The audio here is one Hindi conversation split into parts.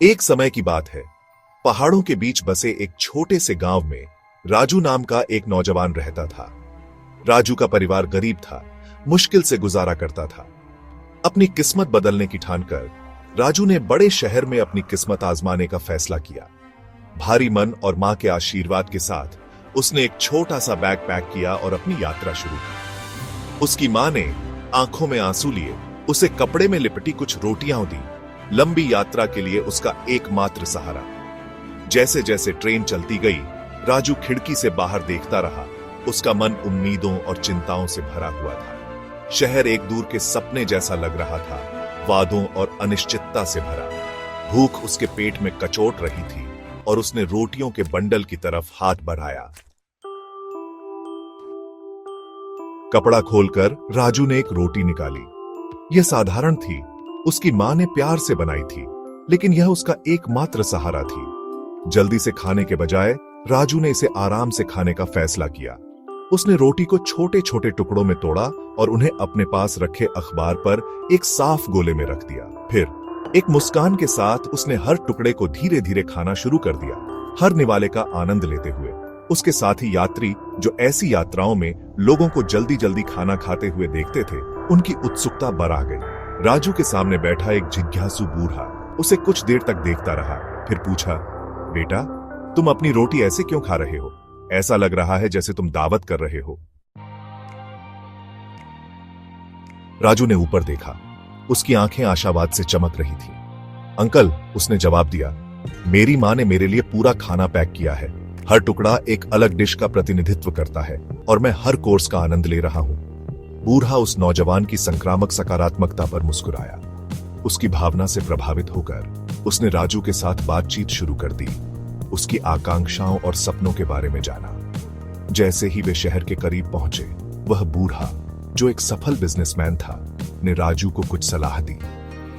एक समय की बात है। पहाड़ों के बीच बसे एक छोटे से गांव में राजू नाम का एक नौजवान रहता था। राजू का परिवार गरीब था, मुश्किल से गुजारा करता था। अपनी किस्मत बदलने की ठानकर राजू ने बड़े शहर में अपनी किस्मत आजमाने का फैसला किया। भारी मन और मां के आशीर्वाद के साथ उसने एक छोटा सा बैग पैक किया और अपनी यात्रा शुरू की। उसकी मां ने आंखों में आंसू लिए उसे कपड़े में लिपटी कुछ रोटियां दी, लंबी यात्रा के लिए उसका एकमात्र सहारा। जैसे जैसे ट्रेन चलती गई, राजू खिड़की से बाहर देखता रहा। उसका मन उम्मीदों और चिंताओं से भरा हुआ था। शहर एक दूर के सपने जैसा लग रहा था, वादों और अनिश्चितता से भरा। भूख उसके पेट में कचोट रही थी और उसने रोटियों के बंडल की तरफ हाथ बढ़ाया। कपड़ा खोलकर राजू ने एक रोटी निकाली। यह साधारण थी, उसकी मां ने प्यार से बनाई थी, लेकिन यह उसका एकमात्र सहारा थी। जल्दी से खाने के बजाय राजू ने इसे आराम से खाने का फैसला किया। उसने रोटी को छोटे छोटे टुकड़ों में तोड़ा और उन्हें अपने पास रखे अखबार पर एक साफ गोले में रख दिया। फिर एक मुस्कान के साथ उसने हर टुकड़े को धीरे धीरे खाना शुरू कर दिया, हर निवाले का आनंद लेते हुए। उसके साथी यात्री जो ऐसी यात्राओं में लोगों को जल्दी जल्दी खाना खाते हुए देखते थे, उनकी उत्सुकता बढ़ा गई। राजू के सामने बैठा एक जिज्ञासु बूढ़ा उसे कुछ देर तक देखता रहा, फिर पूछा, बेटा, तुम अपनी रोटी ऐसे क्यों खा रहे हो? ऐसा लग रहा है जैसे तुम दावत कर रहे हो। राजू ने ऊपर देखा, उसकी आंखें आशावाद से चमक रही थी। अंकल, उसने जवाब दिया, मेरी मां ने मेरे लिए पूरा खाना पैक किया है। हर टुकड़ा एक अलग डिश का प्रतिनिधित्व करता है और मैं हर कोर्स का आनंद ले रहा हूं। बूढ़ा उस नौजवान की संक्रामक सकारात्मकता पर मुस्कुराया। उसकी भावना से प्रभावित होकर उसने राजू के साथ बातचीत शुरू कर दी, उसकी आकांक्षाओं और सपनों के बारे में जाना। जैसे ही वे शहर के करीब पहुंचे, वह बूढ़ा जो एक सफल बिजनेसमैन था, ने राजू को कुछ सलाह दी।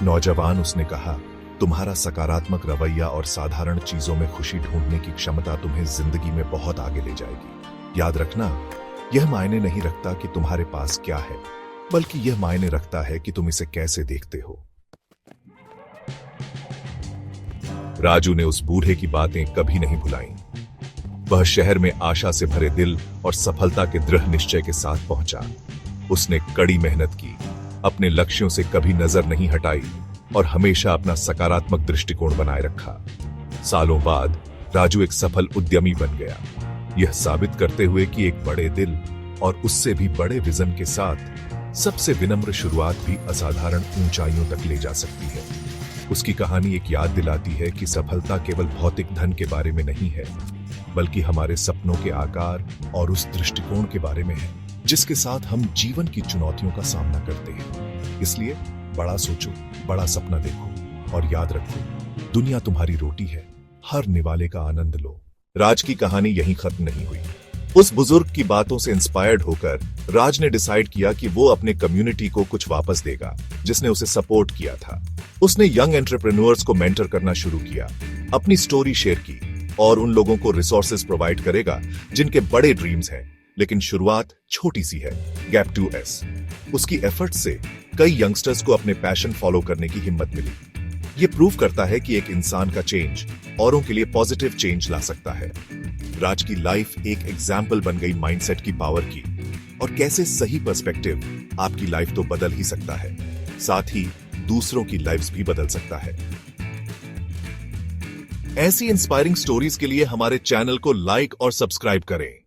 नौजवान, उसने कहा, तुम्हारा सकारात्मक रवैया और साधारण चीजों में खुशी ढूंढने की क्षमता तुम्हें जिंदगी में बहुत आगे ले जाएगी। याद रखना, यह मायने नहीं रखता कि तुम्हारे पास क्या है, बल्कि यह मायने रखता है कि तुम इसे कैसे देखते हो। राजू ने उस बूढ़े की बातें कभी नहीं भुलाई। वह शहर में आशा से भरे दिल और सफलता के दृढ़ निश्चय के साथ पहुंचा। उसने कड़ी मेहनत की, अपने लक्ष्यों से कभी नजर नहीं हटाई और हमेशा अपना सकारात्मक दृष्टिकोण बनाए रखा। सालों बाद राजू एक सफल उद्यमी बन गया, यह साबित करते हुए कि एक बड़े दिल और उससे भी बड़े विजन के साथ सबसे विनम्र शुरुआत भी असाधारण ऊंचाइयों तक ले जा सकती है। उसकी कहानी एक याद दिलाती है कि सफलता केवल भौतिक धन के बारे में नहीं है, बल्कि हमारे सपनों के आकार और उस दृष्टिकोण के बारे में है जिसके साथ हम जीवन की चुनौतियों का सामना करते हैं। इसलिए बड़ा सोचो, बड़ा सपना देखो और याद रखो, दुनिया तुम्हारी रोटी है, हर निवाले का आनंद लो। राज की कहानी यहीं खत्म नहीं हुई। उस बुजुर्ग की बातों से इंस्पायर्ड होकर राज ने डिसाइड किया कि वो अपने कम्युनिटी को कुछ वापस देगा, जिसने उसे सपोर्ट किया था। उसने यंग एंटरप्रेन्योर्स को मेंटर करना शुरू किया, अपनी स्टोरी शेयर की और उन लोगों को रिसोर्सेज प्रोवाइड करेगा जिनके बड़े ड्रीम्स हैं, लेकिन शुरुआत छोटी सी है। गैप 2S, उसकी एफर्ट्स से कई यंगस्टर्स को अपने पैशन फॉलो करने की हिम्मत मिली। ये प्रूव करता है कि एक इंसान का चेंज औरों के लिए पॉजिटिव चेंज ला सकता है। राज की लाइफ एक एग्जाम्पल बन गई माइंडसेट की पावर की, और कैसे सही पर्सपेक्टिव आपकी लाइफ तो बदल ही सकता है, साथ ही दूसरों की लाइफ्स भी बदल सकता है। ऐसी इंस्पायरिंग स्टोरीज के लिए हमारे चैनल को लाइक और सब्सक्राइब करें।